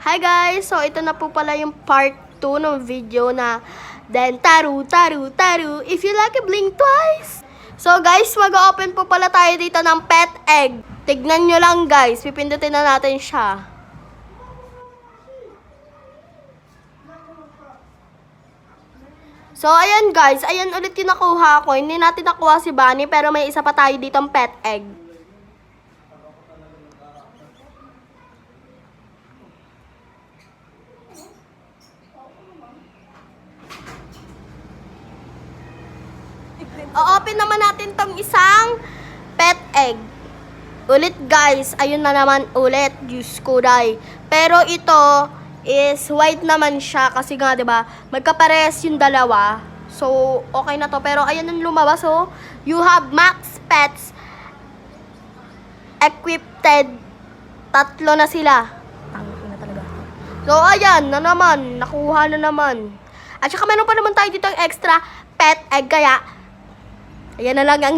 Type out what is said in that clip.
Hi guys! So ito na po pala yung part 2 ng video na Then taru taru taru if you like it blink twice. So guys, mag-open po pala tayo dito ng pet egg. Tignan nyo lang guys, pipindutin na natin siya. So ayan guys, ayan ulit yung nakuha ko. Hindi natin nakuha si Bunny pero may isa pa tayo dito ng pet egg. O-open naman natin tong isang pet egg. Ulit guys, ayun na naman ulit, Diyos ko day. Pero ito is white naman siya kasi nga 'di ba? Magkapares yung dalawa. So, okay na to. Pero ayan yung lumabas. So, you have Max Pets equipped. Tatlo na sila. Tangin na talaga. So, ayan na naman. Nakuha na naman. At saka meron pa naman tayo dito ang extra pet egg. Kaya, ayan na lang ang